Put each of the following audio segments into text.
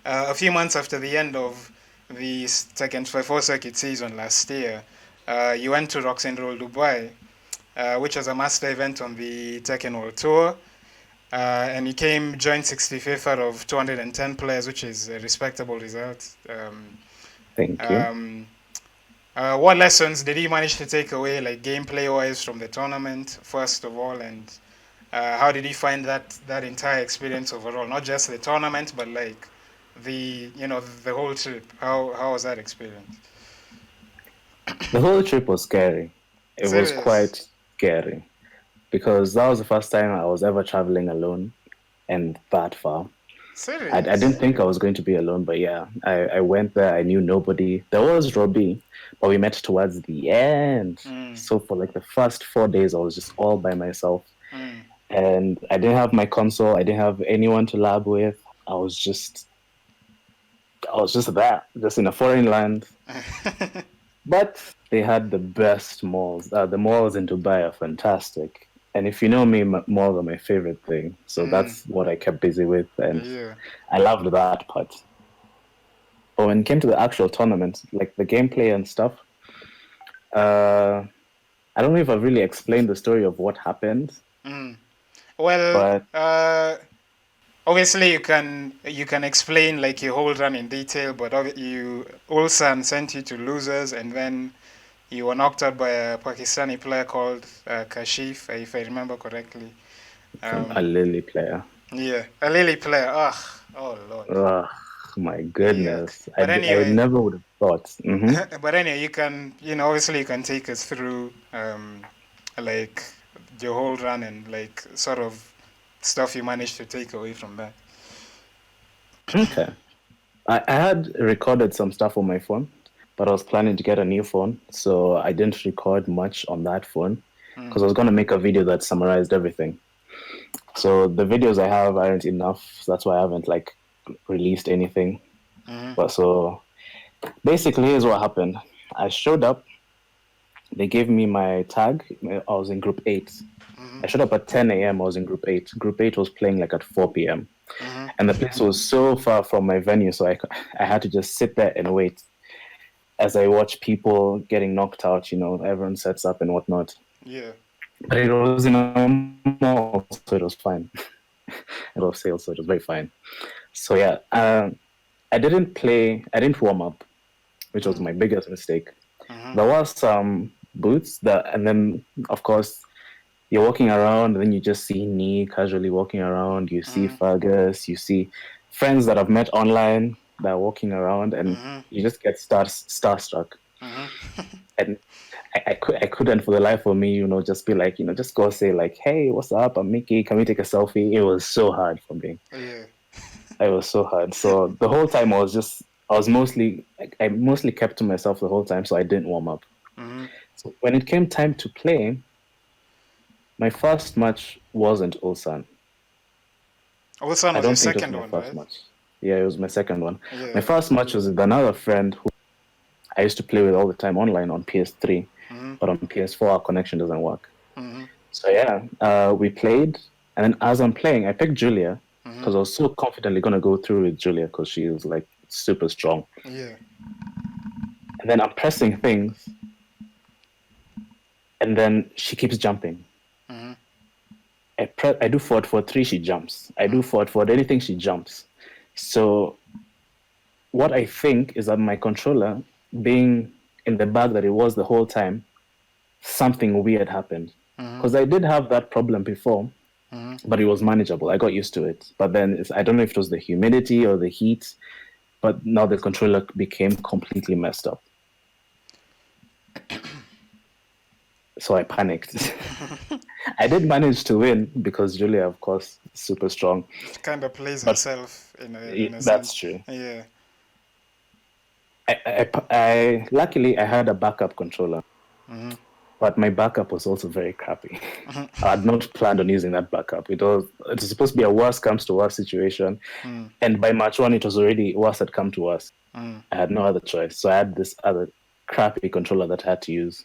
a few months after the end of the second 4 circuit season last year, you went to ROXnROLL Dubai, which was a master event on the Tekken World Tour. And he came joined 65th out of 210 players, which is a respectable result. Thank you. Um, what lessons did he manage to take away, like gameplay wise, from the tournament, first of all, and how did he find that entire experience overall? Not just the tournament, but like the whole trip. How was that experience? The whole trip was scary. It was Serious, quite scary because that was the first time I was ever traveling alone and that far. I didn't serious. think I was going to be alone, but yeah, I went there. I knew nobody. There was Robbie, but we met towards the end. Mm, So for like the first 4 days, I was just all by myself. mm. And I didn't have my console. I didn't have anyone to lab with. I was just, I was just there, just in a foreign land. But they had the best malls. The malls in Dubai are fantastic. And if you know me, malls are my favorite thing. So Mm, that's what I kept busy with. And yeah. I loved that part. But when it came to the actual tournament, like the gameplay and stuff, uh, I don't know if I've really explained the story of what happened, Mm. Well, but obviously you can explain like your whole run in detail, but you Ulsan sent you to losers, and then you were knocked out by a Pakistani player called Kashif, if I remember correctly. from a Um, Lily player. yeah, a Lily player. Ah, oh Lord. Oh my Yuck. goodness. But I anyway, never would have thought. but anyway, obviously you can take us through like your whole run and like sort of stuff you managed to take away from that. Okay. I had recorded some stuff on my phone, but I was planning to get a new phone. So I didn't record much on that phone because Mm, I was going to make a video that summarized everything. So the videos I have aren't enough. So that's why I haven't like released anything. mm, But so basically, here's what happened. I showed up. They gave me my tag. I was in group eight. mm, I showed up at 10 a.m. I was in group eight. Group eight was playing like at 4 p.m. mm, And the place was so far from my venue. So I had to just sit there and wait as I watch people getting knocked out. Everyone sets up and whatnot. yeah. But it was in a mall, so it was fine. It was sales, so it was very fine. So yeah, I didn't warm up, which was Mm, my biggest mistake. mm, There was some boots and then of course you're walking around and then you just see me casually walking around. You see mm, Fergus, you see friends that I've met online that are walking around, and mm, you just get starstruck. mm. And I couldn't for the life of me, just be like, just go say like, hey, what's up? I'm Mickey. Can we take a selfie? It was so hard for me. Yeah. It was so hard. So the whole time I was I mostly kept to myself the whole time, so I didn't warm up. Mm. So when it came time to play, my first match wasn't Ulsan. Ulsan I was your don't think it was second my one, first right? match. Yeah, it was my second one. My Yeah. first match was with another friend who I used to play with all the time online on PS3, Mm, but on PS4 our connection doesn't work. mm, So yeah, we played, and then as I'm playing, I picked Julia mm. because I was so confidently gonna go through with Julia because she was like super strong. Yeah. And then I'm pressing things, and then she keeps jumping. Mm, I do forward for three, she jumps. I do mm, forward anything, she jumps. So what I think is that my controller, being in the bag that it was the whole time, something weird happened. mm, Because I did have that problem before, mm. but it was manageable. I got used to it. But then I don't know if it was the humidity or the heat, but now the controller became completely messed up. So I panicked. I did manage to win because Julia, of course, is super strong. It kind of plays But herself in a that's sense. true. Yeah. Luckily, I had a backup controller, Mm, but my backup was also very crappy. mm, I had not planned on using that backup. It was supposed to be a worst comes to worst situation, mm, and by March 1, it was already worst had come to worst. mm. I had no other choice, so I had this other crappy controller that I had to use.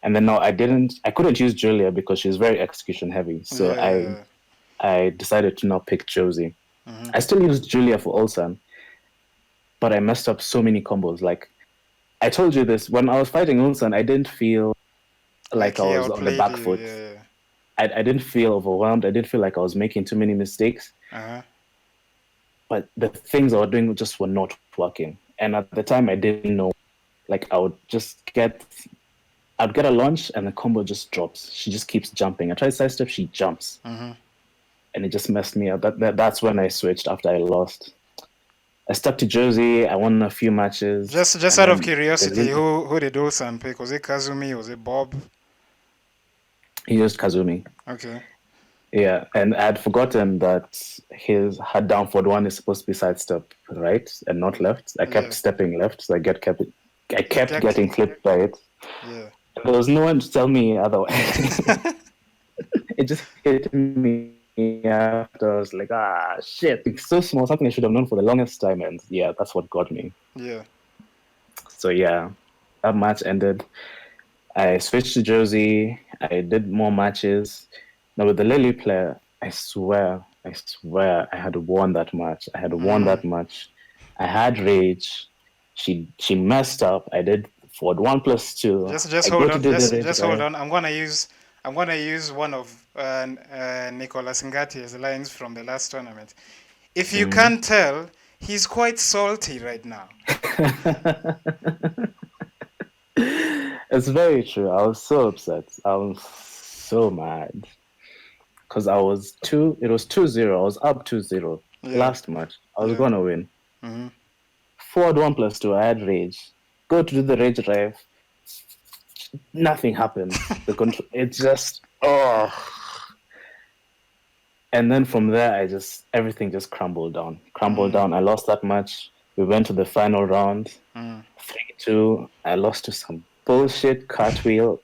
And then no, I couldn't use Julia because she's very execution heavy. So I Yeah. I decided to now pick Josie. Mm-hmm. I still used Julia for Ulsan, but I messed up so many combos. Like I told you this, when I was fighting Ulsan, I didn't feel Like like I he was on the outplayed back you. foot. Yeah. I didn't feel overwhelmed. I didn't feel like I was making too many mistakes. Uh-huh. But the things I was doing just were not working. And at the time, I didn't know. Like I'd get a launch and the combo just drops. She just keeps jumping. I try to sidestep, she jumps, Mm-hmm. and it just messed me up. That's when I switched after I lost. I stuck to Jersey. I won a few matches, Just and out of then they curiosity, really who did Ulsan pick? Was it Kazumi? Was it Bob? he used Kazumi. Okay. Yeah, and I'd forgotten that his had down forward one is supposed to be sidestep right and not left. I kept Yeah. stepping left, so I It kept kept. getting clipped by it. Yeah. There was no one to tell me otherwise. It just hit me after. I was like, ah, shit. It's so small, something I should have known for the longest time. And yeah, that's what got me. Yeah. So yeah, that match ended. I switched to Jersey. I did more matches. Now with the Lily player, I swear, I had won that match. I had won Mm-hmm. that match. I had rage. She messed up. I did forward 1+2. Just I hold go to on. do the rage Just hold drive. on. I'm gonna use one of Nicolas Ngati's lines from the last tournament. If you Mm. can't tell, he's quite salty right now. It's very true. I was so upset. I was so mad because it was 2-0. I was up 2-0 Yeah. last match. I was Yeah. going to win. Mm-hmm. Forward 1+2, I had rage. Go to do the rage drive. Nothing happens. The control, it just, oh. And then from there, everything just crumbled down. Crumbled Mm-hmm. down. I lost that match. We went to the final round. Mm. 3-2. I lost to some bullshit cartwheel.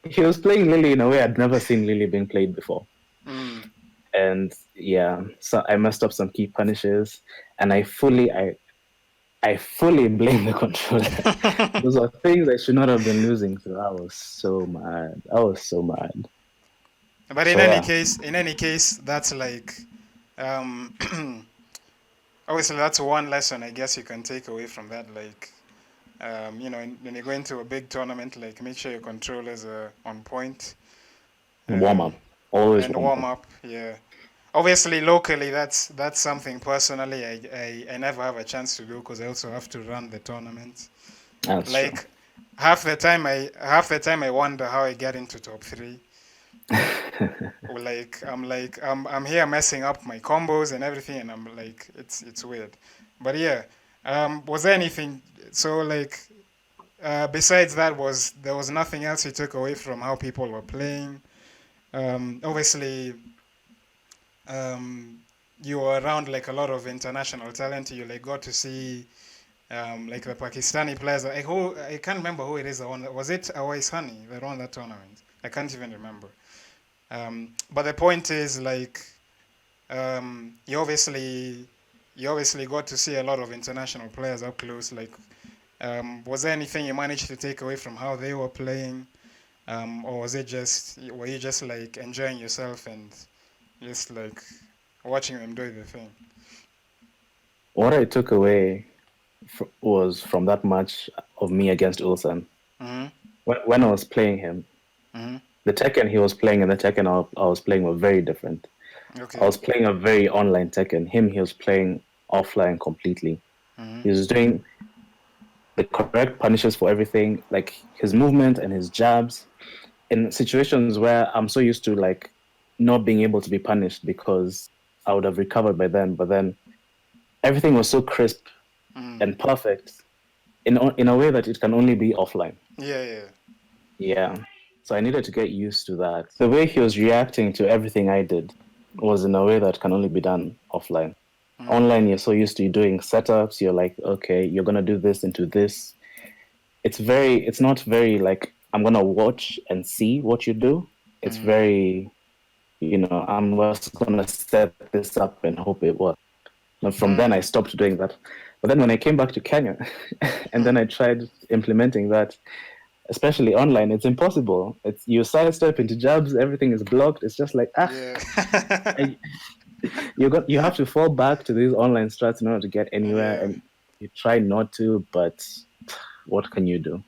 He was playing Lily in a way I'd never seen Lily being played before. Mm. And yeah, so I messed up some key punishes, and I fully blame the controller. Those are things I should not have been losing to. I was so mad. I was so mad. But So yeah, in any case, that's like, um, obviously that's one lesson I guess you can take away from that. Like, when you go into a big tournament, like make sure your controllers are on point. warm up. Always And warm warm up. up. Yeah. Obviously, locally, that's something personally I never have a chance to do because I also have to run the tournament. That's true. Like half the time I wonder how I get into top three. I'm here messing up my combos and everything, and I'm like it's weird. But yeah, was there anything? So like besides that, there was nothing else you took away from how people were playing? Obviously, you were around like a lot of international talent. You like got to see like the Pakistani players. I can't remember who it is. Was it Awais Hani that won that tournament? I can't even remember. But the point is like you obviously got to see a lot of international players up close. Like, was there anything you managed to take away from how they were playing, or were you just like enjoying yourself and just like watching them do the thing? What I took away was from that match of me against Ulsan. Mm-hmm. When I was playing him, Mm-hmm. the Tekken he was playing and the Tekken I was playing were very different. I Okay. was playing a very online Tekken. He was playing offline completely. Mm-hmm. He was doing the correct punishes for everything, like his movement and his jabs. In situations where I'm so used to like not being able to be punished because I would have recovered by then, but then everything was so crisp Mm. and perfect in a way that it can only be offline. Yeah, yeah. Yeah. So I needed to get used to that. The way he was reacting to everything I did was in a way that can only be done offline. Mm. Online, you're so used to doing setups. You're like, okay, you're gonna do this into this. It's not very like I'm gonna watch and see what you do. It's Mm. very, I'm just gonna set this up and hope it works. And from then, I Mm. stopped doing that. But then when I came back to Kenya, and then I tried implementing that, especially online, it's impossible. It's you sidestep into jabs, everything is blocked. It's just like Yeah. I, You have to fall back to these online strats in order to get anywhere, Yeah. and you try not to, but what can you do?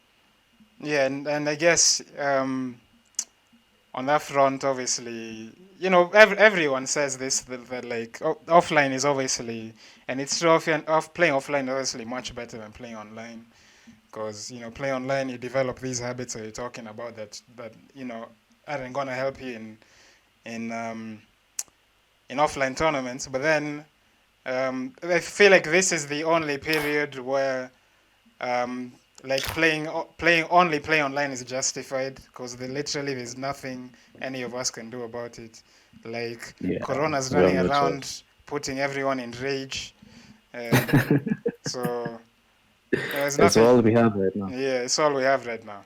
Yeah, and I guess on that front, obviously, everyone says this that like offline is obviously, and it's true, playing offline is obviously much better than playing online, because play online, you develop these habits that you're talking about that aren't gonna help you in um, in offline tournaments. But then I feel like this is the only period where um, like play online is justified, because literally there's nothing any of us can do about it. Like Yeah, Corona's we have running no choice. around putting everyone in rage, um, so there's It's nothing. all we have right now. Yeah, it's all we have right now.